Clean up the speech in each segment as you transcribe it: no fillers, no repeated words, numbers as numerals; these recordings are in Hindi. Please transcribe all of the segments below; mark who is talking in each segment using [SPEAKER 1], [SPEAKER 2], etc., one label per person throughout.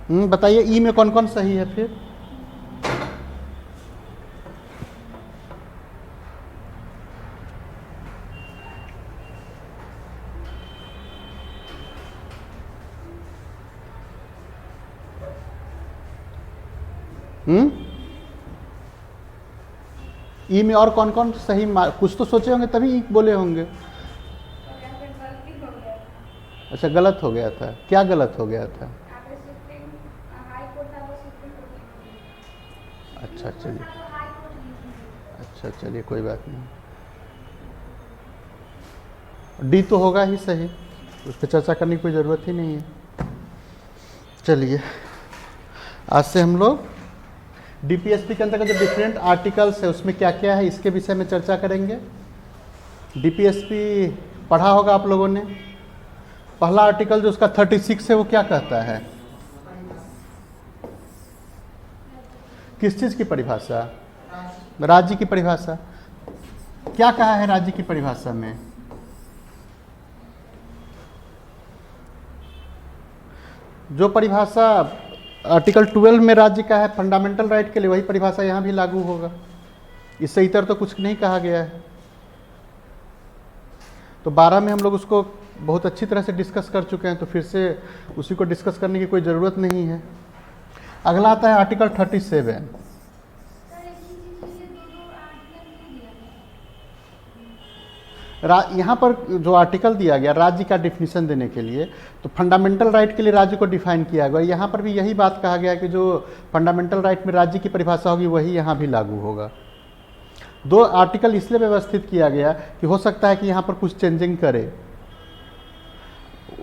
[SPEAKER 1] बताइए ई में कौन कौन सही है फिर? ई में और कौन कौन सही कुछ तो सोचे होंगे तभी ई बोले होंगे। अच्छा, गलत हो गया था, क्या गलत हो गया था? अच्छा चलिए, अच्छा चलिए कोई बात नहीं, डी तो होगा ही सही, उस पर चर्चा करने की कोई ज़रूरत ही नहीं है। चलिए, आज से हम लोग डीपीएसपी के अंतर्गत जो डिफरेंट आर्टिकल्स है उसमें क्या क्या है इसके विषय में चर्चा करेंगे। डीपीएसपी पढ़ा होगा आप लोगों ने। पहला आर्टिकल जो उसका 36 है वो क्या कहता है? किस चीज़ की परिभाषा? राज्य की परिभाषा। क्या कहा है राज्य की परिभाषा में? जो परिभाषा आर्टिकल 12 में राज्य का है फंडामेंटल राइट के लिए, वही परिभाषा यहाँ भी लागू होगा। इससे इतर तो कुछ नहीं कहा गया है। तो 12 में हम लोग उसको बहुत अच्छी तरह से डिस्कस कर चुके हैं, तो फिर से उसी को डिस्कस करने की कोई ज़रूरत नहीं है। अगला आता है आर्टिकल 37। यहाँ पर जो आर्टिकल दिया गया राज्य का डिफिनीशन देने के लिए, तो फंडामेंटल राइट के लिए राज्य को डिफाइन किया गया। यहाँ पर भी यही बात कहा गया कि जो फंडामेंटल राइट में राज्य की परिभाषा होगी वही यहाँ भी लागू होगा। दो आर्टिकल इसलिए व्यवस्थित किया गया कि हो सकता है कि यहाँ पर कुछ चेंजिंग करे,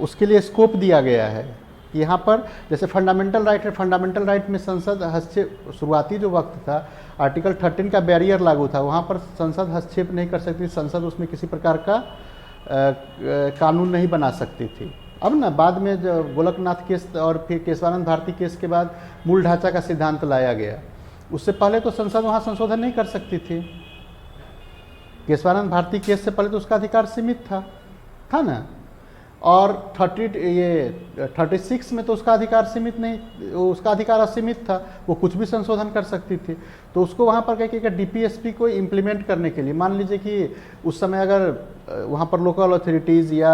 [SPEAKER 1] उसके लिए स्कोप दिया गया है कि यहाँ पर जैसे फंडामेंटल राइट है, फंडामेंटल राइट में संसद हस्तक्षेप, शुरुआती जो वक्त था आर्टिकल 13 का बैरियर लागू था, वहाँ पर संसद हस्तक्षेप नहीं कर सकती, संसद उसमें किसी प्रकार का कानून नहीं बना सकती थी। अब ना बाद में जो गोलकनाथ केस और फिर केशवानंद भारती केस के बाद मूल ढांचा का सिद्धांत लाया गया। उससे पहले तो संसद वहाँ संशोधन नहीं कर सकती थी। केशवानंद भारती केस से पहले तो उसका अधिकार सीमित था ना, और 36 में तो उसका अधिकार सीमित नहीं, उसका अधिकार असीमित था, वो कुछ भी संशोधन कर सकती थी। तो उसको वहाँ पर कह के डीपीएसपी को इम्प्लीमेंट करने के लिए, मान लीजिए कि उस समय अगर वहाँ पर लोकल अथॉरिटीज़ या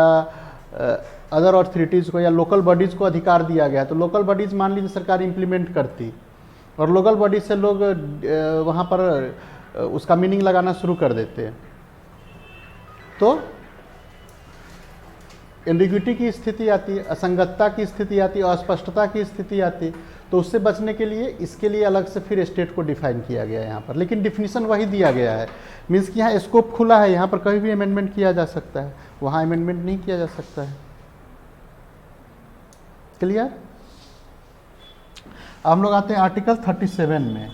[SPEAKER 1] अदर अथॉरिटीज़ को या लोकल बॉडीज़ को अधिकार दिया गया, तो लोकल बॉडीज़ मान लीजिए सरकार इम्प्लीमेंट करती और लोकल बॉडीज से लोग वहाँ पर उसका मीनिंग लगाना शुरू कर देते हैं, तो एम्बिग्विटी की स्थिति आती है, असंगतता की स्थिति आती है, अस्पष्टता की स्थिति आती है। तो उससे बचने के लिए इसके लिए अलग से फिर स्टेट को डिफाइन किया गया है यहाँ पर, लेकिन डिफिनीशन वही दिया गया है। मीन्स कि यहाँ स्कोप खुला है, यहाँ पर कभी भी अमेंडमेंट किया जा सकता है, वहाँ अमेंडमेंट नहीं किया जा सकता है। क्लियर? अब हम लोग आते हैं आर्टिकल 37 में।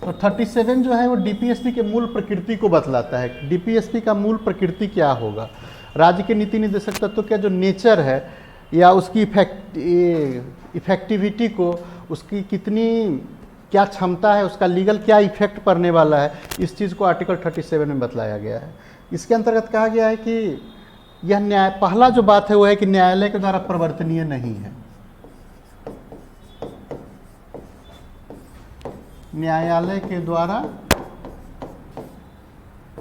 [SPEAKER 1] तो 37 जो है वो डीपीएसपी के मूल प्रकृति को बतलाता है। डीपीएसपी का मूल प्रकृति क्या होगा, राज्य के नीति निर्देशक तत्व का जो नेचर है या उसकी इफेक्टिविटी को, उसकी कितनी क्या क्षमता है, उसका लीगल क्या इफेक्ट पड़ने वाला है, इस चीज़ को आर्टिकल 37 में बतलाया गया है। इसके अंतर्गत कहा गया है कि यह न्याय, पहला जो बात है वो है कि न्यायालय के द्वारा प्रवर्तनीय नहीं है। न्यायालय के द्वारा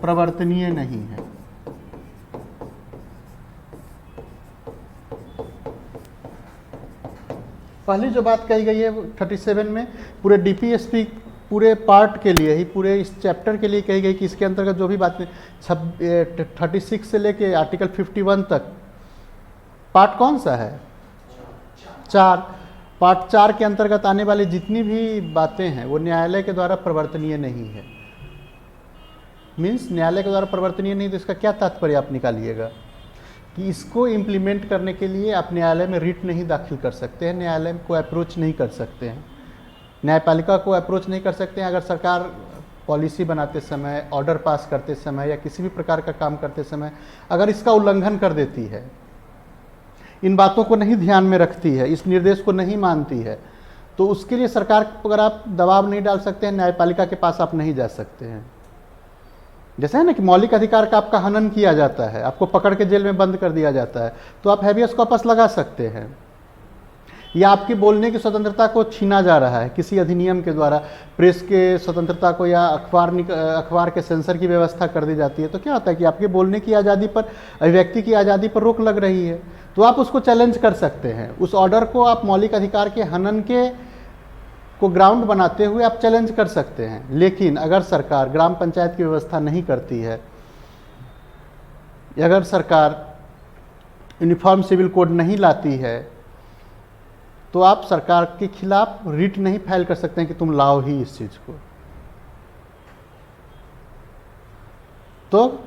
[SPEAKER 1] प्रवर्तनीय नहीं है। पहली जो बात कही गई है 37 में पूरे डीपीएसपी पूरे पार्ट के लिए ही, पूरे इस चैप्टर के लिए कही गई कि इसके अंतर्गत जो भी बातें 36 से लेके आर्टिकल 51 तक, पार्ट कौन सा है? 4। पार्ट 4 के अंतर्गत आने वाली जितनी भी बातें हैं वो न्यायालय के द्वारा प्रवर्तनीय नहीं है। मीन्स न्यायालय के द्वारा प्रवर्तनीय नहीं, तो इसका क्या तात्पर्य आप निकालिएगा कि इसको इम्प्लीमेंट करने के लिए आप न्यायालय में रिट नहीं दाखिल कर सकते हैं, न्यायालय को अप्रोच नहीं कर सकते हैं, न्यायपालिका को अप्रोच नहीं कर सकते हैं। अगर सरकार पॉलिसी बनाते समय, ऑर्डर पास करते समय या किसी भी प्रकार का काम करते समय अगर इसका उल्लंघन कर देती है, इन बातों को नहीं ध्यान में रखती है, इस निर्देश को नहीं मानती है, तो उसके लिए सरकार पर आप दबाव नहीं डाल सकते हैं, न्यायपालिका के पास आप नहीं जा सकते हैं। जैसे है ना कि मौलिक अधिकार का आपका हनन किया जाता है, आपको पकड़ के जेल में बंद कर दिया जाता है, तो आप हैबियस कॉर्पस लगा सकते हैं। या आपकी बोलने की स्वतंत्रता को छीना जा रहा है किसी अधिनियम के द्वारा, प्रेस के स्वतंत्रता को या अखबार के सेंसर की व्यवस्था कर दी जाती है, तो क्या होता है कि आपके बोलने की आज़ादी पर, अभिव्यक्ति की आज़ादी पर रोक लग रही है, तो आप उसको चैलेंज कर सकते हैं। उस ऑर्डर को आप मौलिक अधिकार के हनन के को ग्राउंड बनाते हुए आप चैलेंज कर सकते हैं। लेकिन अगर सरकार ग्राम पंचायत की व्यवस्था नहीं करती है, अगर सरकार यूनिफॉर्म सिविल कोड नहीं लाती है, तो आप सरकार के खिलाफ रिट नहीं फाइल कर सकते हैं कि तुम लाओ ही इस चीज को। तो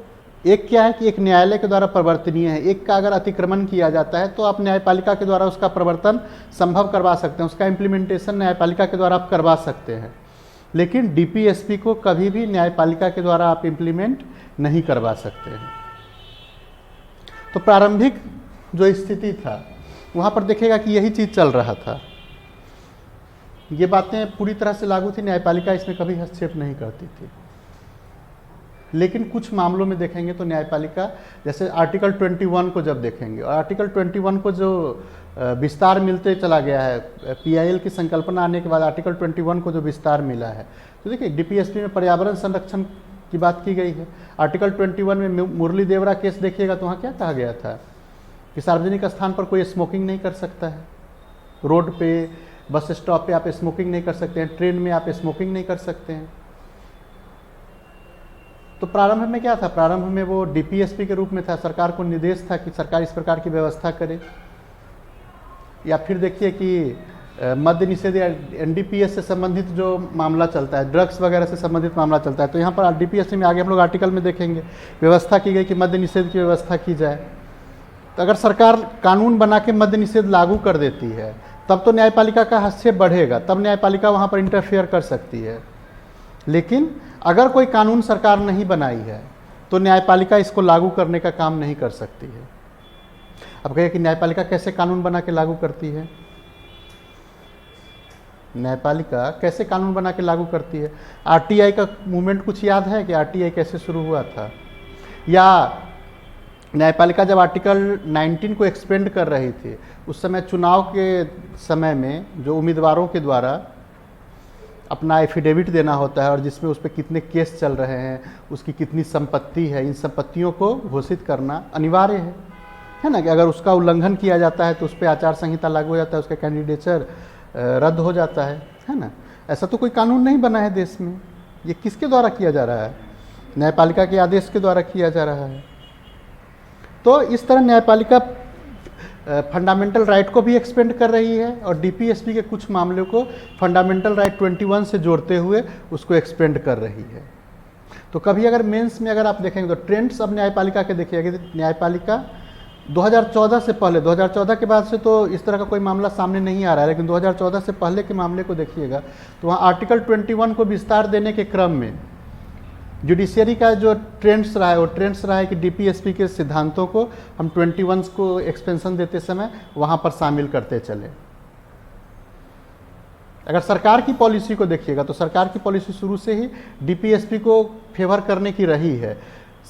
[SPEAKER 1] एक क्या है कि एक न्यायालय के द्वारा प्रवर्तनीय है, एक का अगर अतिक्रमण किया जाता है तो आप न्यायपालिका के द्वारा उसका प्रवर्तन संभव करवा सकते हैं, उसका इम्प्लीमेंटेशन न्यायपालिका के द्वारा आप करवा सकते हैं। लेकिन डीपीएसपी को कभी भी न्यायपालिका के द्वारा आप इम्प्लीमेंट नहीं करवा सकते हैं। तो प्रारंभिक जो स्थिति था वहाँ पर देखिएगा कि यही चीज़ चल रहा था, ये बातें पूरी तरह से लागू थी, न्यायपालिका इसमें कभी हस्तक्षेप नहीं करती थी। लेकिन कुछ मामलों में देखेंगे तो न्यायपालिका, जैसे आर्टिकल 21 को जब देखेंगे, और आर्टिकल 21 को जो विस्तार मिलते चला गया है, पीआईएल की संकल्पना आने के बाद आर्टिकल 21 को जो विस्तार मिला है, तो देखिए डीपीएसपी में पर्यावरण संरक्षण की बात की गई है। आर्टिकल 21 में मुरली देवरा केस देखिएगा तो वहाँ क्या कहा गया था कि सार्वजनिक स्थान पर कोई स्मोकिंग नहीं कर सकता है, रोड पे, बस स्टॉप पे आप स्मोकिंग नहीं कर सकते हैं, ट्रेन में आप स्मोकिंग नहीं कर सकते हैं। तो प्रारंभ में क्या था, प्रारंभ में वो डीपीएसपी के रूप में था, सरकार को निर्देश था कि सरकार इस प्रकार की व्यवस्था करे। या फिर देखिए कि मद्य निषेध या एनडीपीएस से संबंधित जो मामला चलता है, ड्रग्स वगैरह से संबंधित मामला चलता है, तो यहाँ पर डीपीएसपी में आगे हम लोग आर्टिकल में देखेंगे व्यवस्था की गई कि मद्य निषेध की व्यवस्था की जाए। तो अगर सरकार कानून बना के मद्य निषेध लागू कर देती है तब तो न्यायपालिका का हस्तक्षेप बढ़ेगा, तब न्यायपालिका वहाँ पर इंटरफेयर कर सकती है। लेकिन अगर कोई कानून सरकार नहीं बनाई है तो न्यायपालिका इसको लागू करने का काम नहीं कर सकती है। अब कहिए कि न्यायपालिका कैसे कानून बना के लागू करती है, न्यायपालिका कैसे कानून बना के लागू करती है। आरटीआई का मूवमेंट कुछ याद है कि आरटीआई कैसे शुरू हुआ था, या न्यायपालिका जब आर्टिकल 19 को एक्सपेंड कर रही थी उस समय चुनाव के समय में जो उम्मीदवारों के द्वारा अपना एफिडेविट देना होता है और जिसमें उस पर कितने केस चल रहे हैं, उसकी कितनी संपत्ति है, इन संपत्तियों को घोषित करना अनिवार्य है ना, कि अगर उसका उल्लंघन किया जाता है तो उस पर आचार संहिता लागू हो जाता है, उसका कैंडिडेचर रद्द हो जाता है ना। ऐसा तो कोई कानून नहीं बना है देश में, ये किसके द्वारा किया जा रहा है, न्यायपालिका के आदेश के द्वारा किया जा रहा है। तो इस तरह न्यायपालिका फंडामेंटल राइट को भी एक्सपेंड कर रही है और डीपीएसपी के कुछ मामलों को फंडामेंटल राइट 21 से जोड़ते हुए उसको एक्सपेंड कर रही है। तो कभी अगर मेंस में अगर आप देखेंगे तो ट्रेंड्स अब न्यायपालिका के देखिएगा कि न्यायपालिका 2014 से पहले, 2014 के बाद से तो इस तरह का कोई मामला सामने नहीं आ रहा है, लेकिन 2014 से पहले के मामले को देखिएगा तो वहाँ आर्टिकल 21 को विस्तार देने के क्रम में जुडिशियरी का जो ट्रेंड्स रहा है वो ट्रेंड्स रहा है कि डीपीएसपी के सिद्धांतों को हम 21 को एक्सपेंशन देते समय वहाँ पर शामिल करते चले। अगर सरकार की पॉलिसी को देखिएगा तो सरकार की पॉलिसी शुरू से ही डीपीएसपी को फेवर करने की रही है।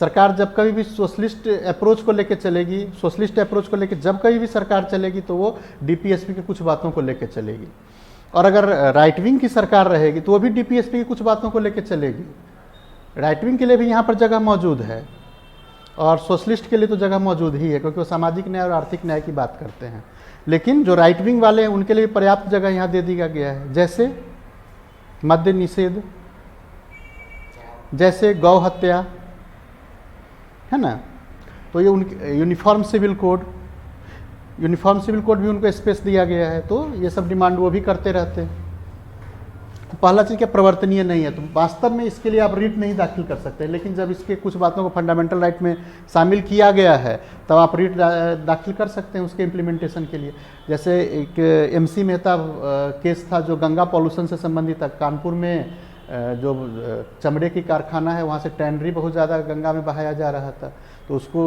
[SPEAKER 1] सरकार जब कभी भी सोशलिस्ट अप्रोच को लेकर चलेगी, सोशलिस्ट अप्रोच को लेकर जब कभी भी सरकार चलेगी तो वो डीपीएसपी की कुछ बातों को लेकर चलेगी, और अगर राइट विंग की सरकार रहेगी तो वो भी डीपीएसपी की कुछ बातों को लेकर चलेगी। राइट विंग के लिए भी यहाँ पर जगह मौजूद है और सोशलिस्ट के लिए तो जगह मौजूद ही है, क्योंकि वो सामाजिक न्याय और आर्थिक न्याय की बात करते हैं। लेकिन जो राइट विंग वाले हैं उनके लिए पर्याप्त जगह यहाँ दे दिया गया है, जैसे मद्य निषेध, जैसे गौ हत्या, है ना। तो ये उनके यूनिफॉर्म सिविल कोड भी उनको स्पेस दिया गया है, तो ये सब डिमांड वो भी करते रहते हैं। तो पहला चीज़ क्या, प्रवर्तनीय नहीं है, तो वास्तव में इसके लिए आप रिट नहीं दाखिल कर सकते, लेकिन जब इसके कुछ बातों को फंडामेंटल राइट में शामिल किया गया है तब आप रिट दाखिल कर सकते हैं उसके इम्प्लीमेंटेशन के लिए। जैसे एक MC मेहता केस था जो गंगा पॉल्यूशन से संबंधित था। कानपुर में जो चमड़े की कारखाना है वहाँ से टैनरी बहुत ज़्यादा गंगा में बहाया जा रहा था, तो उसको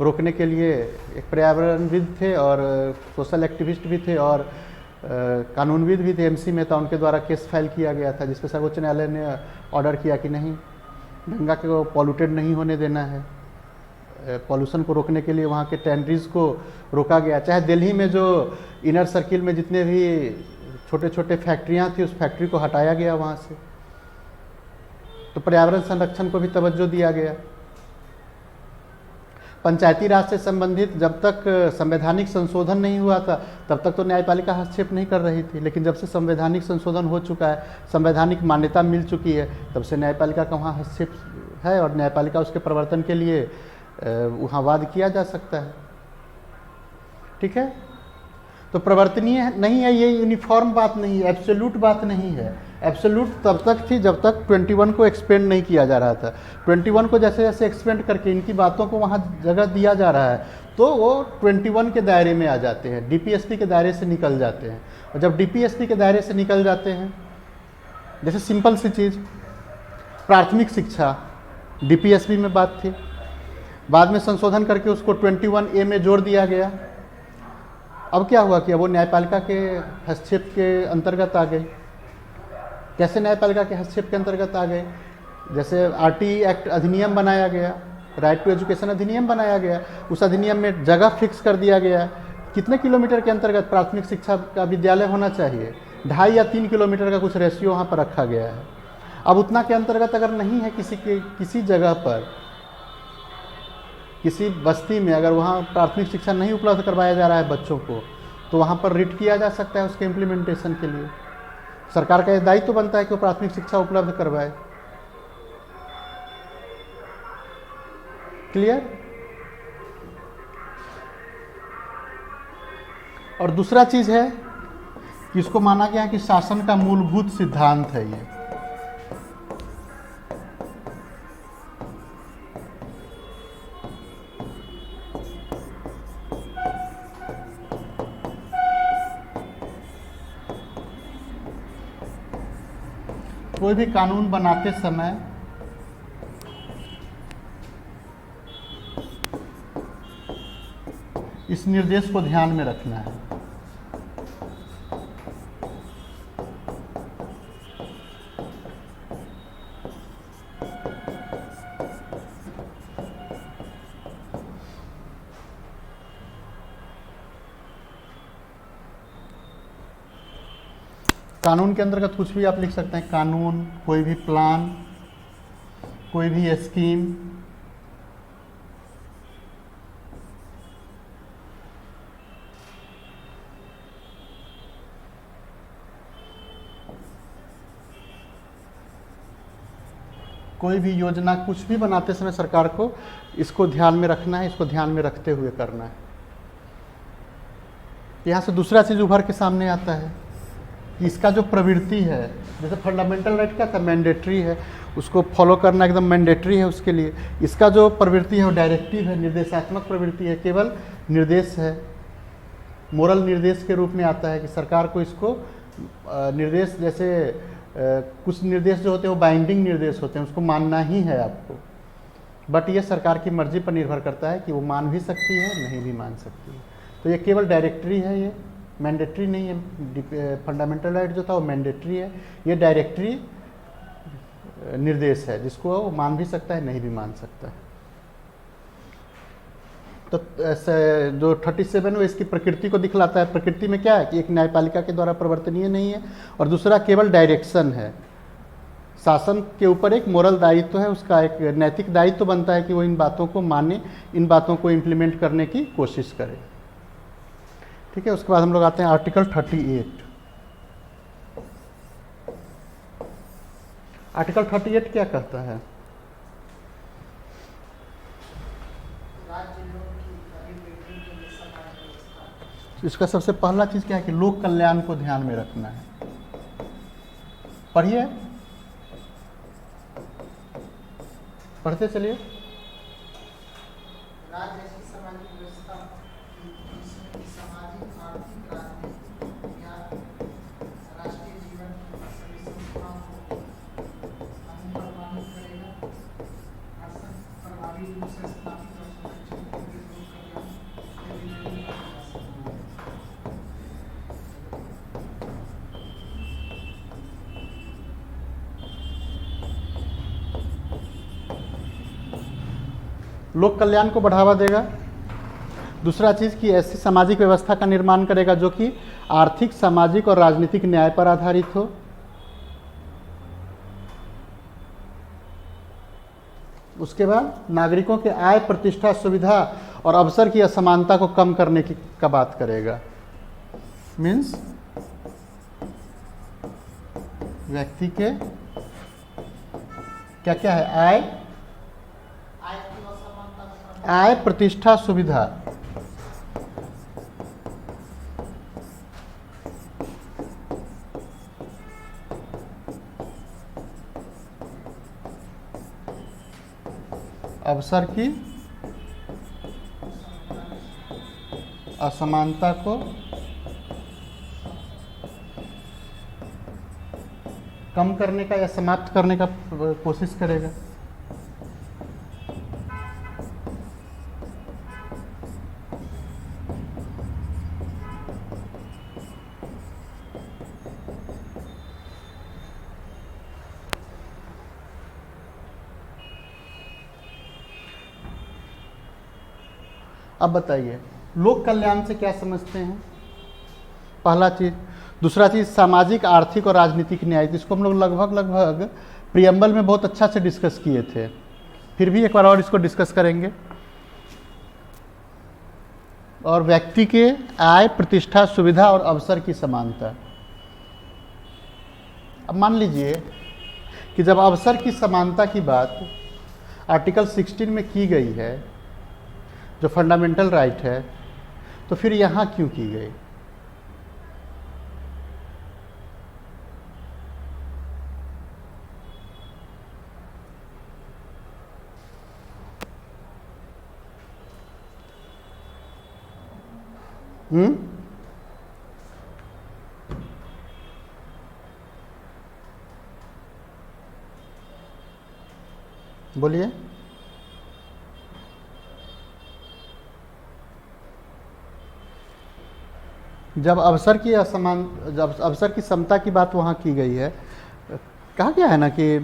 [SPEAKER 1] रोकने के लिए एक पर्यावरणविद थे और सोशल एक्टिविस्ट भी थे और कानूनविद भी थे, MC मेहता, उनके द्वारा केस फाइल किया गया था जिस पर सर्वोच्च न्यायालय ने ऑर्डर किया कि नहीं, गंगा को पॉल्यूटेड नहीं होने देना है, पॉल्यूशन को रोकने के लिए वहाँ के टैनरीज को रोका गया। चाहे दिल्ली में जो इनर सर्किल में जितने भी छोटे छोटे फैक्ट्रियाँ थी उस फैक्ट्री को हटाया गया वहाँ से। तो पर्यावरण संरक्षण को भी तवज्जो दिया गया। पंचायती राज से संबंधित जब तक संवैधानिक संशोधन नहीं हुआ था तब तक तो न्यायपालिका हस्तक्षेप नहीं कर रही थी, लेकिन जब से संवैधानिक संशोधन हो चुका है, संवैधानिक मान्यता मिल चुकी है, तब से न्यायपालिका का वहाँ हस्तक्षेप है और न्यायपालिका उसके प्रवर्तन के लिए वहाँ वाद किया जा सकता है। ठीक है, तो प्रवर्तनीय नहीं है, ये यूनिफॉर्म बात नहीं है, एब्सोल्यूट बात नहीं है। एब्सोल्यूट तब तक थी जब तक 21 को एक्सपेंड नहीं किया जा रहा था। 21 को जैसे जैसे एक्सपेंड करके इनकी बातों को वहाँ जगह दिया जा रहा है तो वो 21 के दायरे में आ जाते हैं, डीपीएसपी के दायरे से निकल जाते हैं। और जब डीपीएसपी के दायरे से निकल जाते हैं, जैसे सिंपल सी चीज़ प्राथमिक शिक्षा डीपीएसपी में बात थी, बाद में संशोधन करके उसको 21A में जोड़ दिया गया। अब क्या हुआ कि अब वो न्यायपालिका के हस्तक्षेप के अंतर्गत आ गई। कैसे न्यायपालिका के हस्तक्षेप के अंतर्गत आ गए? जैसे आरटी एक्ट अधिनियम बनाया गया, राइट टू एजुकेशन अधिनियम बनाया गया, उस अधिनियम में जगह फिक्स कर दिया गया कितने किलोमीटर के अंतर्गत प्राथमिक शिक्षा का विद्यालय होना चाहिए, 2.5 या 3 किलोमीटर का कुछ रेशियो वहाँ पर रखा गया है। अब उतना के अंतर्गत अगर नहीं है किसी जगह पर, किसी बस्ती में अगर वहाँ प्राथमिक शिक्षा नहीं उपलब्ध करवाया जा रहा है बच्चों को, तो वहाँ पर रिट किया जा सकता है उसके इम्प्लीमेंटेशन के लिए। सरकार का यह दायित्व तो बनता है कि वो प्राथमिक शिक्षा उपलब्ध करवाए। क्लियर? और दूसरा चीज है कि इसको माना गया है कि शासन का मूलभूत सिद्धांत है ये। कोई भी कानून बनाते समय इस निर्देश को ध्यान में रखना है। कानून के अंतर्गत कुछ भी आप लिख सकते हैं, कानून, कोई भी प्लान, कोई भी स्कीम, कोई भी योजना, कुछ भी बनाते समय सरकार को इसको ध्यान में रखना है, इसको ध्यान में रखते हुए करना है। यहाँ से दूसरा चीज़ उभर के सामने आता है कि इसका जो प्रवृत्ति है, जैसे फंडामेंटल राइट क्या था, मैंडेटरी है, उसको फॉलो करना एकदम मैंडेटरी है उसके लिए। इसका जो प्रवृत्ति है वो डायरेक्टिव है, निर्देशात्मक प्रवृत्ति है, केवल निर्देश है, मोरल निर्देश के रूप में आता है कि सरकार को इसको निर्देश, जैसे कुछ निर्देश जो होते हैं वो बाइंडिंग निर्देश होते हैं, उसको मानना ही है आपको, बट ये सरकार की मर्जी पर निर्भर करता है कि वो मान भी सकती है, नहीं भी मान सकती है। तो ये केवल डायरेक्टरी है, ये मैंडेटरी नहीं है। फंडामेंटल राइट जो था वो मैंडेटरी है, ये डायरेक्टरी निर्देश है जिसको वो मान भी सकता है, नहीं भी मान सकता है। तो जो 37 वो इसकी प्रकृति को दिखलाता है। प्रकृति में क्या है कि एक न्यायपालिका के द्वारा प्रवर्तनीय नहीं है, और दूसरा केवल डायरेक्शन है। शासन के ऊपर एक मोरल दायित्व है, उसका एक नैतिक दायित्व बनता है कि वो इन बातों को माने, इन बातों को इम्प्लीमेंट करने की कोशिश करे। ठीक है, उसके बाद हम लोग आते हैं आर्टिकल 38। आर्टिकल 38 क्या कहता है? इसका सबसे पहला चीज क्या है कि लोक कल्याण को ध्यान में रखना है। पढ़िए, पढ़ते चलिए।
[SPEAKER 2] राज्य ऐसी सामाजिक व्यवस्था जिसमें सामाजिक, आर्थिक, राजनीतिक या राष्ट्रीय जीवन की सभी संस्थाओं को अनुप्रमाणित करेगा, शासन प्रभावी रूप से स्थापित और संरक्षित करके लोक कल्याण गतिविधियों का विकास करना।
[SPEAKER 1] लोक कल्याण को बढ़ावा देगा। दूसरा चीज़ कि ऐसी सामाजिक व्यवस्था का निर्माण करेगा जो कि आर्थिक, सामाजिक और राजनीतिक न्याय पर आधारित हो। उसके बाद नागरिकों के आय, प्रतिष्ठा, सुविधा और अवसर की असमानता को कम करने की का बात करेगा। मीन्स व्यक्ति के क्या क्या है,
[SPEAKER 2] आय की असमानता को कम
[SPEAKER 1] आय, प्रतिष्ठा, सुविधा, अवसर की असमानता को कम करने का या समाप्त करने का कोशिश करेगा। अब बताइए लोक कल्याण से क्या समझते हैं? पहला चीज। दूसरा चीज सामाजिक, आर्थिक और राजनीतिक न्याय, इसको हम लोग लगभग प्रियम्बल में बहुत अच्छा से डिस्कस किए थे, फिर भी एक बार और इसको डिस्कस करेंगे। और व्यक्ति के आय, प्रतिष्ठा, सुविधा और अवसर की समानता। अब मान लीजिए कि जब अवसर की समानता की बात आर्टिकल 16 में की गई है, जो फंडामेंटल राइट है, तो फिर यहाँ क्यों की गई? बोलिए। जब अवसर की समता की बात वहाँ की गई है, कहा गया है ना कि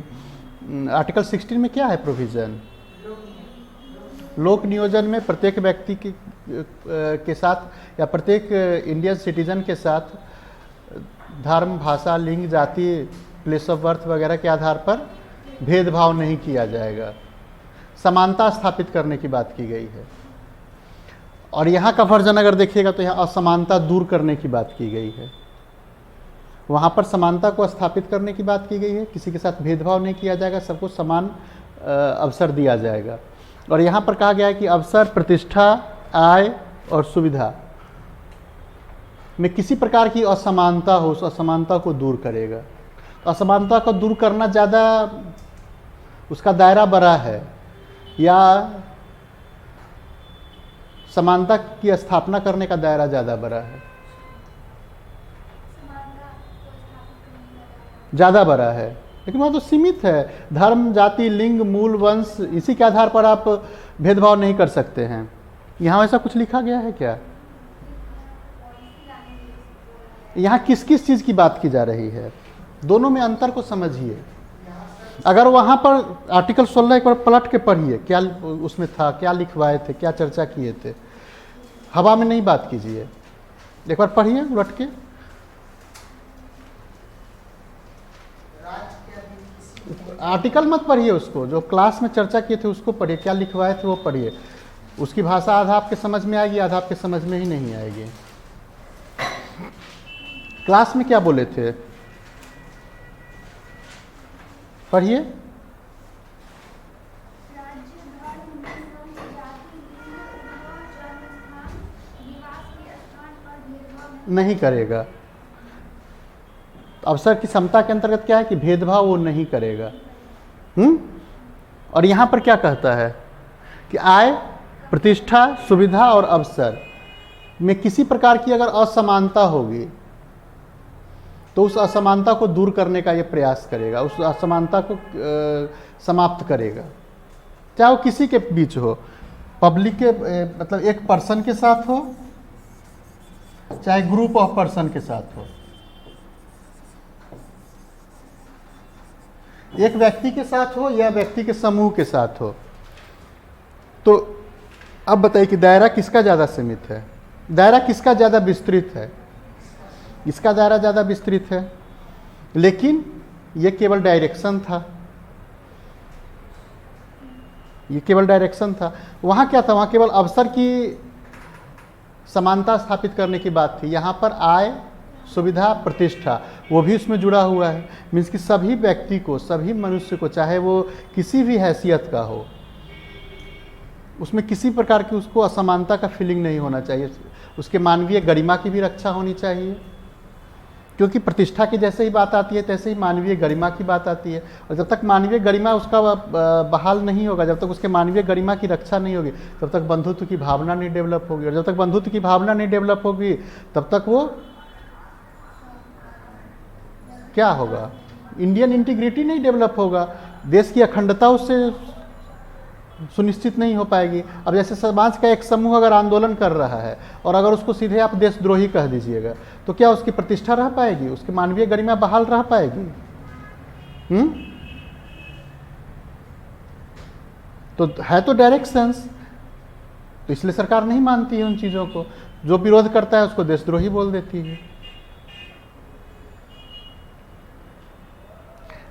[SPEAKER 1] आर्टिकल 16 में क्या है प्रोविज़न? लोक नियोजन में प्रत्येक व्यक्ति के साथ या प्रत्येक इंडियन सिटीजन के साथ धर्म, भाषा, लिंग, जाति, प्लेस ऑफ बर्थ वगैरह के आधार पर भेदभाव नहीं किया जाएगा। समानता स्थापित करने की बात की गई है। और यहाँ का वर्जन अगर देखिएगा तो यहाँ असमानता दूर करने की बात की गई है। वहाँ पर समानता को स्थापित करने की बात की गई है, किसी के साथ भेदभाव नहीं किया जाएगा, सबको समान अवसर दिया जाएगा। और यहाँ पर कहा गया है कि अवसर, प्रतिष्ठा, आय और सुविधा में किसी प्रकार की असमानता हो, उस असमानता को दूर करेगा। तो असमानता को दूर करना ज़्यादा, उसका दायरा बड़ा है, या समानता की स्थापना करने का दायरा ज़्यादा बड़ा है? ज़्यादा बड़ा है, लेकिन वह तो सीमित है। धर्म, जाति, लिंग, मूल, वंश, इसी के आधार पर आप भेदभाव नहीं कर सकते हैं। यहाँ ऐसा कुछ लिखा गया है क्या? यहाँ किस किस चीज़ की बात की जा रही है? दोनों में अंतर को समझिए। अगर वहाँ पर आर्टिकल 16 एक बार पलट के पढ़िए, क्या उसमें था, क्या लिखवाए थे, क्या चर्चा किए थे। हवा में नहीं बात कीजिए, एक बार पढ़िए उलट के। आर्टिकल मत पढ़िए, उसको जो क्लास में चर्चा किए थे उसको पढ़िए, क्या लिखवाए थे वो पढ़िए। उसकी भाषा आधा आपके समझ में आएगी, आधा आपके समझ में ही नहीं आएगी। क्लास में क्या बोले थे पढ़िए। नहीं करेगा। अवसर की समता के अंतर्गत क्या है कि भेदभाव वो नहीं करेगा। और यहाँ पर क्या कहता है कि आय, प्रतिष्ठा, सुविधा और अवसर में किसी प्रकार की अगर असमानता होगी तो उस असमानता को दूर करने का ये प्रयास करेगा, उस असमानता को समाप्त करेगा, चाहे वो किसी के बीच हो, पब्लिक के मतलब एक पर्सन के साथ हो, चाहे ग्रुप ऑफ पर्सन के साथ हो, एक व्यक्ति के साथ हो या व्यक्ति के समूह के साथ हो। तो अब बताइए कि दायरा किसका ज़्यादा सीमित है, दायरा किसका ज़्यादा विस्तृत है? इसका दायरा ज़्यादा विस्तृत है, लेकिन ये केवल डायरेक्शन था, ये केवल डायरेक्शन था। वहाँ क्या था? वहाँ केवल अवसर की समानता स्थापित करने की बात थी। यहाँ पर आय, सुविधा, प्रतिष्ठा वो भी उसमें जुड़ा हुआ है। मीन्स कि सभी व्यक्ति को, सभी मनुष्य को, चाहे वो किसी भी हैसियत का हो, उसमें किसी प्रकार की उसको असमानता का फीलिंग नहीं होना चाहिए। उसके मानवीय गरिमा की भी रक्षा होनी चाहिए, क्योंकि प्रतिष्ठा की जैसे ही बात आती है तैसे ही मानवीय गरिमा की बात आती है। और जब तक मानवीय गरिमा उसका बहाल नहीं होगा, जब तक उसके मानवीय गरिमा की रक्षा नहीं होगी, तब तक बंधुत्व की भावना नहीं डेवलप होगी। और जब तक बंधुत्व की भावना नहीं डेवलप होगी, तब तक वो क्या होगा? इंडियन इंटीग्रिटी नहीं डेवलप होगा, देश की अखंडता उससे सुनिश्चित नहीं हो पाएगी। अब जैसे समाज का एक समूह अगर आंदोलन कर रहा है और अगर उसको सीधे आप देशद्रोही कह दीजिएगा, तो क्या उसकी प्रतिष्ठा रह पाएगी? उसकी मानवीय गरिमा बहाल रह पाएगी? तो है तो डायरेक्ट सेंस, तो इसलिए सरकार नहीं मानती है उन चीज़ों को। जो विरोध करता है उसको देशद्रोही बोल देती है।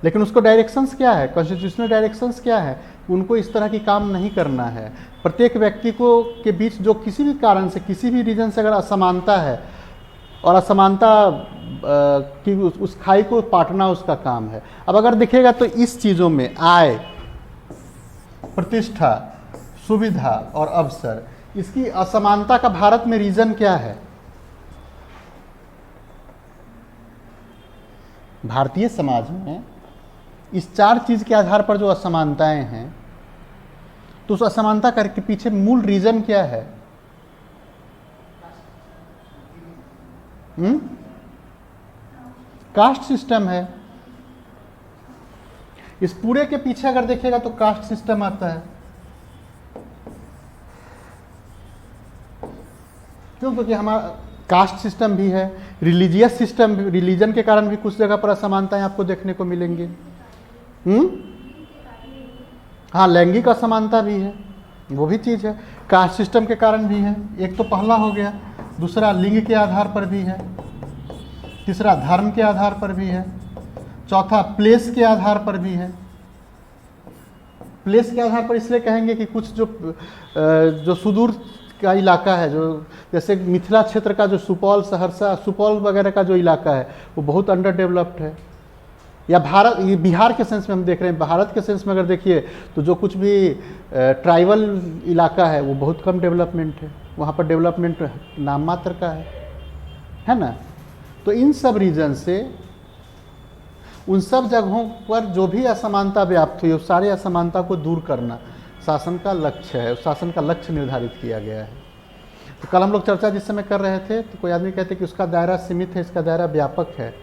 [SPEAKER 1] लेकिन उसको डायरेक्शंस क्या है? कॉन्स्टिट्यूशनल डायरेक्शंस क्या है? उनको इस तरह की काम नहीं करना है। प्रत्येक व्यक्ति को के बीच जो किसी भी कारण से, किसी भी रीजन से अगर असमानता है, और असमानता की उस खाई को पाटना उसका काम है। अब अगर देखिएगा तो इस चीज़ों में आय, प्रतिष्ठा, सुविधा और अवसर, इसकी असमानता का भारत में रीजन क्या है? भारतीय समाज में इस चार चीज के आधार पर जो असमानताएं हैं, तो उस असमानता के पीछे मूल रीजन क्या है? कास्ट सिस्टम है। इस पूरे के पीछे अगर देखिएगा तो कास्ट सिस्टम आता है। क्यों? क्योंकि हमारा कास्ट सिस्टम भी है, रिलीजियस सिस्टम, रिलीजन के कारण भी कुछ जगह पर असमानताएं आपको देखने को मिलेंगी। हाँ, लैंगिक असमानता भी है, वो भी चीज़ है, कास्ट सिस्टम के कारण भी है। एक तो पहला हो गया, दूसरा लिंग के आधार पर भी है, तीसरा धर्म के आधार पर भी है, चौथा प्लेस के आधार पर भी है। प्लेस के आधार पर इसलिए कहेंगे कि कुछ जो सुदूर का इलाका है, जो जैसे मिथिला क्षेत्र का जो सुपौल, सहरसा, सुपौल वगैरह का जो इलाका है, वो बहुत अंडर डेवलप्ड है। या भारत, ये बिहार के सेंस में हम देख रहे हैं, भारत के सेंस में अगर देखिए तो जो कुछ भी ट्राइबल इलाका है वो बहुत कम डेवलपमेंट है, वहाँ पर डेवलपमेंट नाम मात्र का है ना। तो इन सब रीजन से, उन सब जगहों पर जो भी असमानता व्याप्त हुई, उस सारे असमानता को दूर करना शासन का लक्ष्य है, उस शासन का लक्ष्य निर्धारित किया गया है। तो कल हम लोग चर्चा जिस समय कर रहे थे, तो कोई आदमी कहते कि उसका दायरा सीमित है, इसका दायरा व्यापक है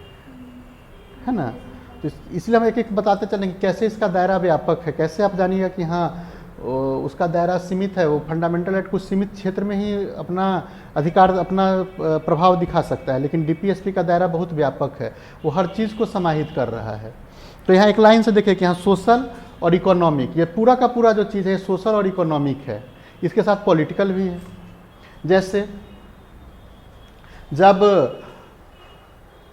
[SPEAKER 1] ना। तो इसलिए हम एक एक बताते चलेंगे कैसे इसका दायरा व्यापक है, कैसे आप जानिएगा कि हाँ उसका दायरा सीमित है। वो फंडामेंटल राइट कुछ सीमित क्षेत्र में ही अपना अधिकार, अपना प्रभाव दिखा सकता है, लेकिन डीपीएसपी का दायरा बहुत व्यापक है, वो हर चीज़ को समाहित कर रहा है। तो यहाँ एक लाइन से देखिए कि यहाँ सोशल और इकोनॉमिक, ये पूरा का पूरा जो चीज़ है सोशल और इकोनॉमिक है, इसके साथ पॉलिटिकल भी है। जैसे जब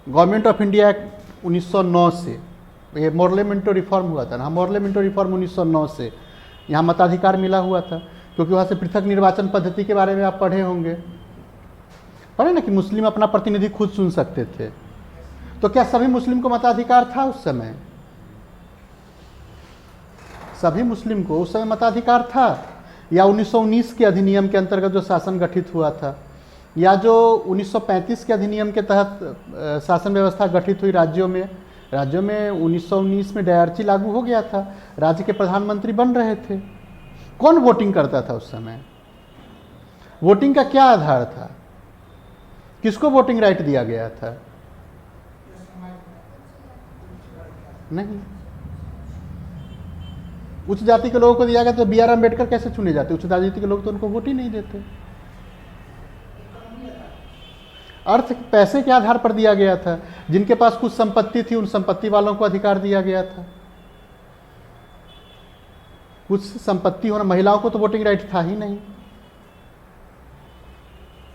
[SPEAKER 1] गवर्नमेंट ऑफ इंडिया एक्ट 1909 से, ये मोर्लेमेंटो रिफॉर्म हुआ था ना, मोर्लेमेंटो रिफॉर्म 1909 से यहाँ मताधिकार मिला हुआ था, क्योंकि वहाँ से पृथक निर्वाचन पद्धति के बारे में आप पढ़े होंगे, पढ़े ना, कि मुस्लिम अपना प्रतिनिधि खुद चुन सकते थे। तो क्या सभी मुस्लिम को मताधिकार था उस समय? सभी मुस्लिम को उस समय मताधिकार था? या 1919 के अधिनियम के अंतर्गत जो शासन गठित हुआ था, या जो 1935 के अधिनियम के तहत शासन व्यवस्था गठित हुई राज्यों में 1919 में डायरची लागू हो गया था, राज्य के प्रधानमंत्री बन रहे थे। कौन वोटिंग करता था उस समय? वोटिंग का क्या आधार था? किसको वोटिंग राइट दिया गया था? नहीं, उच्च जाति के लोगों को दिया गया। तो बी आर अम्बेडकर कैसे चुने जाते? उच्च जाति के लोग तो उनको वोट ही नहीं देते। अर्थ पैसे के आधार पर दिया गया था, जिनके पास कुछ संपत्ति थी उन संपत्ति वालों को अधिकार दिया गया था। कुछ संपत्ति होना, महिलाओं को तो वोटिंग राइट था ही नहीं,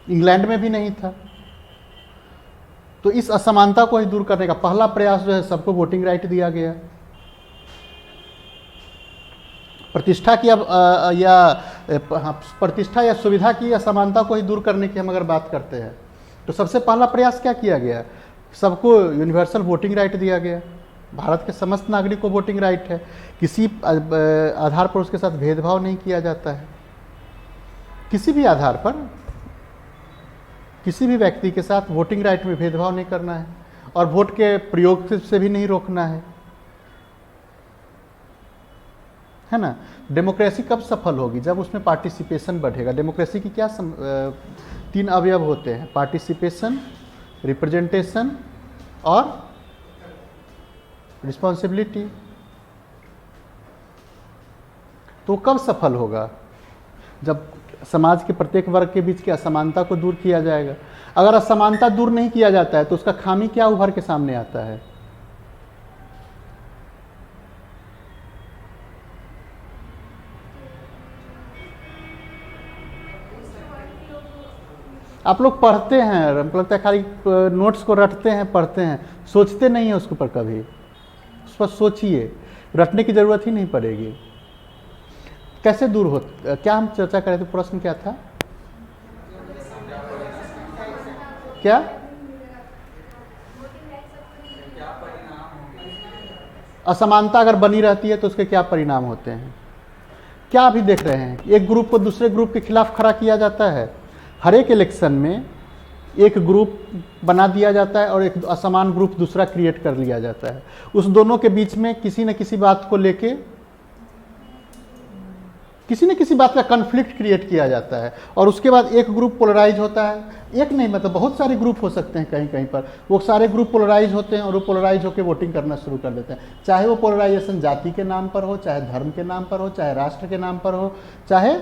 [SPEAKER 1] इंग्लैंड में भी नहीं था। तो इस असमानता को ही दूर करने का पहला प्रयास जो है, सबको वोटिंग राइट दिया गया। प्रतिष्ठा की प्रतिष्ठा या सुविधा की असमानता को ही दूर करने की हम अगर बात करते हैं, तो सबसे पहला प्रयास क्या किया गया? सबको यूनिवर्सल वोटिंग राइट दिया गया। भारत के समस्त नागरिक को वोटिंग राइट है, किसी आधार पर उसके साथ भेदभाव नहीं किया जाता है, किसी भी आधार पर किसी भी व्यक्ति के साथ वोटिंग राइट में भेदभाव नहीं करना है, और वोट के प्रयोग से भी नहीं रोकना है ना। डेमोक्रेसी कब सफल होगी? जब उसमें पार्टिसिपेशन बढ़ेगा। डेमोक्रेसी की क्या 3 अवयव होते हैं, पार्टिसिपेशन, रिप्रेजेंटेशन और रिस्पॉन्सिबिलिटी। तो कब सफल होगा? जब समाज के प्रत्येक वर्ग के बीच की असमानता को दूर किया जाएगा। अगर असमानता दूर नहीं किया जाता है तो उसका खामी क्या उभर के सामने आता है? आप लोग पढ़ते हैं, हमको लगता है खाली नोट्स को रटते हैं, पढ़ते हैं, सोचते नहीं है उसके ऊपर कभी। उस पर सोचिए, रटने की जरूरत ही नहीं पड़ेगी। कैसे दूर हो? क्या हम चर्चा कर रहे थे? प्रश्न क्या था? क्या असमानता अगर बनी रहती है तो उसके क्या परिणाम होते हैं? क्या अभी देख रहे हैं, एक ग्रुप को दूसरे ग्रुप के खिलाफ खड़ा किया जाता है। हर एक इलेक्शन में एक ग्रुप बना दिया जाता है और एक असमान ग्रुप दूसरा क्रिएट कर लिया जाता है। उस दोनों के बीच में किसी न किसी बात को लेके किसी न किसी बात का कन्फ्लिक्ट क्रिएट किया जाता है, और उसके बाद एक ग्रुप पोलराइज होता है। एक नहीं, मतलब बहुत सारे ग्रुप हो सकते हैं कहीं कहीं पर। वो सारे ग्रुप पोलराइज होते हैं और वो पोलराइज होकर वोटिंग करना शुरू कर देते हैं। चाहे वो पोलराइजेशन जाति के नाम पर हो, चाहे धर्म के नाम पर हो, चाहे राष्ट्र के नाम पर हो, चाहे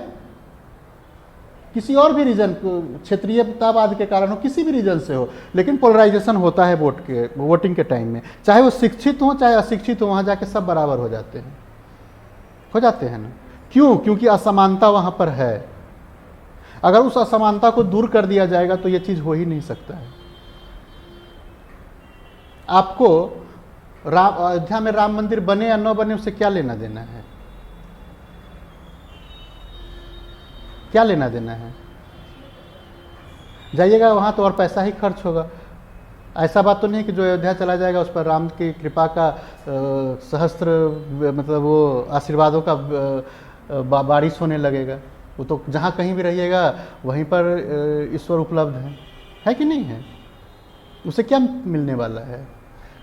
[SPEAKER 1] किसी और भी रीजन, क्षेत्रीयतावाद के कारण हो, किसी भी रीजन से हो, लेकिन पोलराइजेशन होता है वोटिंग के टाइम में। चाहे वो शिक्षित हो चाहे अशिक्षित हो, वहाँ जाके सब बराबर हो जाते हैं ना। क्यों? क्योंकि असमानता वहाँ पर है। अगर उस असमानता को दूर कर दिया जाएगा तो ये चीज़ हो ही नहीं सकता है। आपको अयोध्या में राम मंदिर बने या न बने उससे क्या लेना देना है? क्या लेना देना है? जाइएगा वहाँ तो और पैसा ही खर्च होगा। ऐसा बात तो नहीं कि जो अयोध्या चला जाएगा उस पर राम की कृपा का सहस्त्र मतलब वो आशीर्वादों का बारिश होने लगेगा। वो तो जहाँ कहीं भी रहिएगा वहीं पर ईश्वर उपलब्ध है कि नहीं है? उसे क्या मिलने वाला है?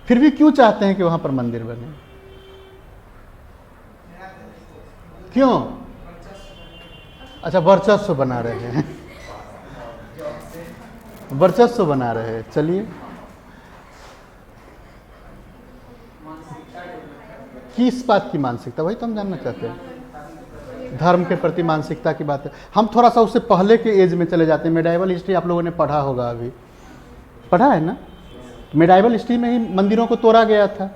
[SPEAKER 1] फिर भी क्यों चाहते हैं कि वहाँ पर मंदिर बने? क्यों? अच्छा, वर्चस्व बना रहे हैं, वर्चस्व बना रहे हैं। चलिए, किस बात की मानसिकता? वही तो हम जानना चाहते हैं। धर्म के प्रति मानसिकता की बात है। हम थोड़ा सा उससे पहले के एज में चले जाते हैं। मेडाइवल हिस्ट्री आप लोगों ने पढ़ा होगा, अभी पढ़ा है ना? मेडाइवल हिस्ट्री में ही मंदिरों को तोड़ा गया था।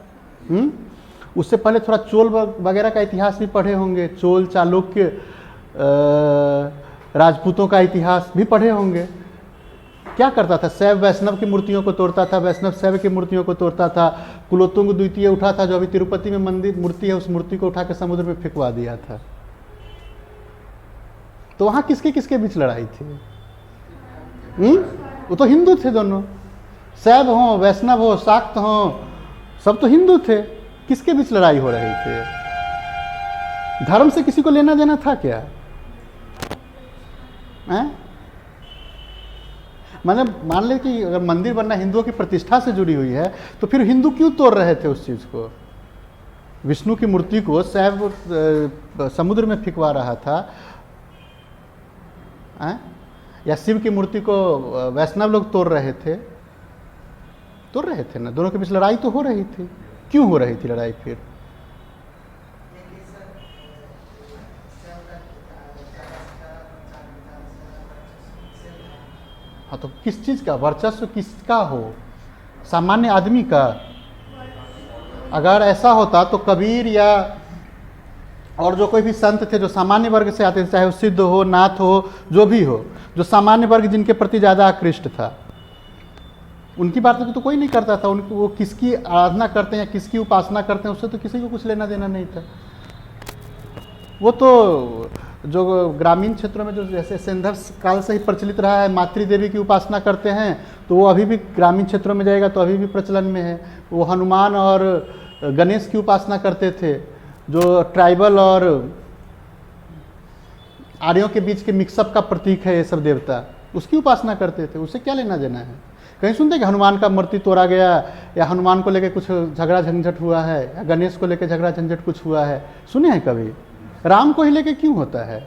[SPEAKER 1] उससे पहले थोड़ा चोल वगैरह का इतिहास भी पढ़े होंगे। चोल, चालुक्य, राजपूतों का इतिहास भी पढ़े होंगे। क्या करता था? शैव वैष्णव की मूर्तियों को तोड़ता था, वैष्णव शैव की मूर्तियों को तोड़ता था। कुलोत्तुंग द्वितीय उठा था, जो अभी तिरुपति में मंदिर मूर्ति है, उस मूर्ति को उठा के समुद्र में फेंकवा दिया था। तो वहाँ किसके किसके बीच लड़ाई थी? वो तो हिंदू थे दोनों, शैव हो, वैष्णव हो, शाक्त हो, सब तो हिंदू थे। किसके बीच लड़ाई हो रही थी? धर्म से किसी को लेना देना था क्या? मैंने मान ले कि अगर मंदिर बनना हिंदुओं की प्रतिष्ठा से जुड़ी हुई है तो फिर हिंदू क्यों तोड़ रहे थे उस चीज को? विष्णु की मूर्ति को शैव समुद्र में फेंकवा रहा था, या शिव की मूर्ति को वैष्णव लोग तोड़ रहे थे ना। दोनों के बीच लड़ाई तो हो रही थी। क्यों हो रही थी लड़ाई फिर? हाँ, तो किस चीज का वर्चस्व किसका हो? सामान्य आदमी का। अगर ऐसा होता तो कबीर या और जो कोई भी संत थे जो सामान्य वर्ग से आते थे, चाहे वो सिद्ध हो, नाथ हो, जो भी हो, जो सामान्य वर्ग जिनके प्रति ज़्यादा आकृष्ट था, उनकी बात तो कोई नहीं करता था। उनको वो किसकी आराधना करते हैं या किसकी उपासना करते हैं उससे तो किसी को कुछ लेना देना नहीं था। वो तो जो ग्रामीण क्षेत्रों में जो जैसे सिंधव काल से ही प्रचलित रहा है, मातृ देवी की उपासना करते हैं, तो वो अभी भी ग्रामीण क्षेत्रों में जाएगा तो अभी भी प्रचलन में है। वो हनुमान और गणेश की उपासना करते थे, जो ट्राइबल और आर्यों के बीच के मिक्सअप का प्रतीक है ये सब देवता, उसकी उपासना करते थे। उससे क्या लेना देना है? कहीं सुनते कि हनुमान का मूर्ति तोड़ा गया या हनुमान को लेकर कुछ झगड़ा झंझट हुआ है या गणेश को लेकर झगड़ा झंझट कुछ हुआ है? सुने हैं कभी? राम को ही लेके क्यों होता है?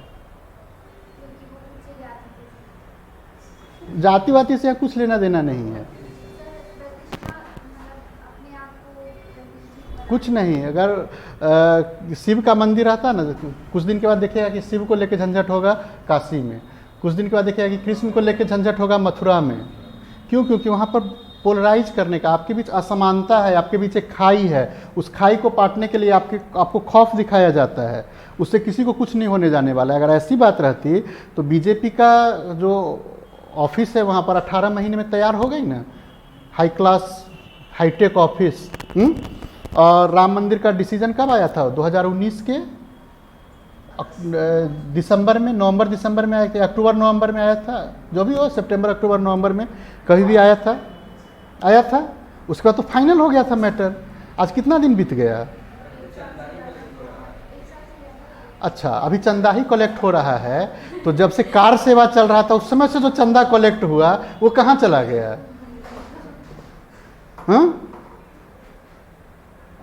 [SPEAKER 1] जाति वाति से कुछ लेना देना नहीं है, कुछ नहीं। अगर शिव का मंदिर रहता ना, कुछ दिन के बाद देखिएगा कि शिव को लेके झंझट होगा काशी में, कुछ दिन के बाद देखिएगा कि कृष्ण को लेके झंझट होगा मथुरा में। क्यों? क्योंकि वहाँ पर पोलराइज करने का, आपके बीच असमानता है, आपके बीच एक खाई है, उस खाई को पाटने के लिए आपको खौफ दिखाया जाता है। उससे किसी को कुछ नहीं होने जाने वाला है। अगर ऐसी बात रहती तो बीजेपी का जो ऑफिस है वहाँ पर 18 महीने में तैयार हो गई ना, हाई क्लास हाईटेक ऑफिस। और राम मंदिर का डिसीजन कब आया था? 2019 के दिसंबर में, नवंबर दिसंबर में आया था, अक्टूबर नवंबर में आया था, जो भी हो, सितंबर अक्टूबर नवंबर में कभी भी आया था। उसके बाद तो फाइनल हो गया था मैटर। आज कितना दिन बीत गया? अच्छा, अभी चंदा ही कलेक्ट हो रहा है। तो जब से कार सेवा चल रहा था उस समय से जो चंदा कलेक्ट हुआ वो कहाँ चला गया? हाँ?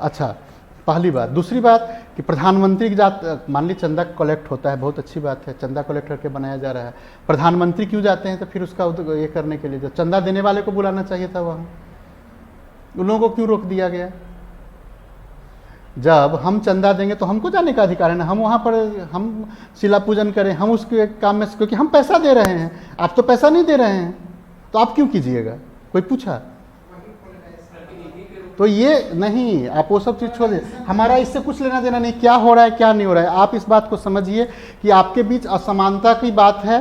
[SPEAKER 1] अच्छा, पहली बात। दूसरी बात कि प्रधानमंत्री की जात, मान ली चंदा कलेक्ट होता है, बहुत अच्छी बात है, चंदा कलेक्ट करके बनाया जा रहा है। प्रधानमंत्री क्यों जाते हैं? तो फिर उसका ये करने के लिए जो चंदा देने वाले को बुलाना चाहिए था वहाँ, उन लोगों को क्यों रोक दिया गया? जब हम चंदा देंगे तो हमको जाने का अधिकार है ना, हम वहाँ पर हम शिला पूजन करें, हम उसके काम में, क्योंकि हम पैसा दे रहे हैं, आप तो पैसा नहीं दे रहे हैं, तो आप क्यों कीजिएगा? कोई पूछा? तो ये नहीं, आप वो सब चीज़ छोड़िए, हमारा इससे कुछ लेना देना नहीं, क्या हो रहा है क्या नहीं हो रहा है। आप इस बात को समझिए कि आपके बीच असमानता की बात है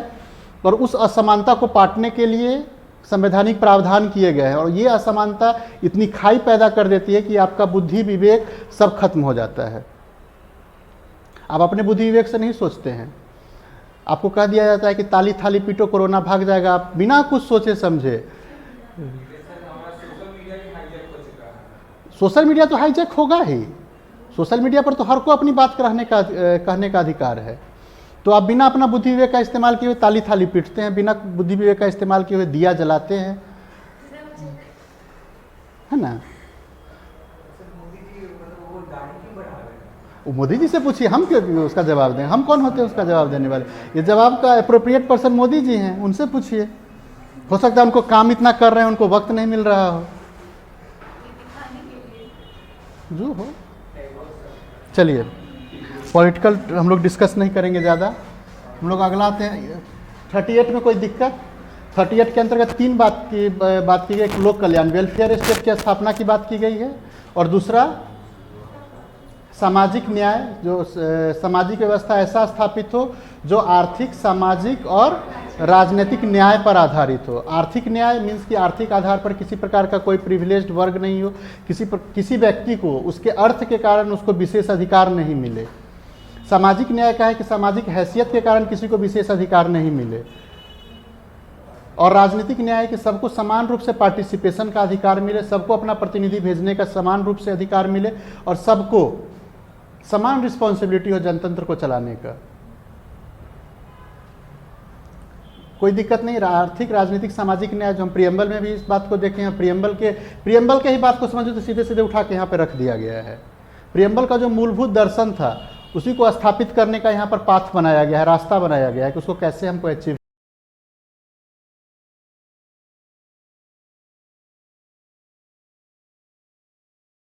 [SPEAKER 1] और उस असमानता को पाटने के लिए संवैधानिक प्रावधान किए गए हैं, और ये असमानता इतनी खाई पैदा कर देती है कि आपका बुद्धि विवेक सब खत्म हो जाता है। आप अपने बुद्धि विवेक से नहीं सोचते हैं। आपको कह दिया जाता है कि ताली थाली पीटो कोरोना भाग जाएगा, आप बिना कुछ सोचे समझे। सोशल मीडिया तो हाईजैक होगा ही, सोशल मीडिया पर तो हर को अपनी बात कहने का अधिकार है। तो आप बिना अपना बुद्धि विवेक का इस्तेमाल किए हुए ताली थाली पीटते हैं, बिना बुद्धि विवेक का इस्तेमाल किए हुए दिया जलाते हैं, है ना? मोदी जी से पूछिए, हम क्यों उसका जवाब दें? हम कौन होते हैं उसका जवाब देने वाले? ये जवाब का अप्रोप्रिएट पर्सन मोदी जी हैं, उनसे पूछिए। हो सकता है उनको काम इतना कर रहे हैं, उनको वक्त नहीं मिल रहा हो, जो हो। चलिए, पॉलिटिकल हम लोग डिस्कस नहीं करेंगे ज़्यादा, हम लोग अगला आते हैं 38 में। कोई दिक्कत? 38 के अंतर्गत 3 बात की गई। एक लोक कल्याण, वेलफेयर स्टेट की स्थापना की बात की गई है, और दूसरा सामाजिक न्याय, जो सामाजिक व्यवस्था ऐसा स्थापित हो जो आर्थिक, सामाजिक और राजनीतिक न्याय पर आधारित हो। आर्थिक न्याय मीन्स कि आर्थिक आधार पर किसी प्रकार का कोई प्रिविलेज्ड वर्ग नहीं हो, किसी व्यक्ति को उसके अर्थ के कारण उसको विशेष अधिकार नहीं मिले। सामाजिक न्याय का है कि सामाजिक हैसियत के कारण किसी को विशेष अधिकार नहीं मिले। और राजनीतिक न्याय कि सबको समान रूप से पार्टिसिपेशन का अधिकार मिले, सबको अपना प्रतिनिधि भेजने का समान रूप से अधिकार मिले, और सबको समान रिस्पॉन्सिबिलिटी हो जनतंत्र को चलाने का। कोई दिक्कत नहीं। आर्थिक, राजनीतिक, सामाजिक न्याय जो हम प्रियम्बल में भी इस बात को देखे हैं, प्रियम्बल के ही बात को समझो तो सीधे सीधे उठा के यहाँ पे रख दिया गया है। प्रियम्बल का जो मूलभूत दर्शन था उसी को स्थापित करने का यहाँ पर पाथ बनाया गया है, रास्ता बनाया गया है कि उसको कैसे हमको अचीव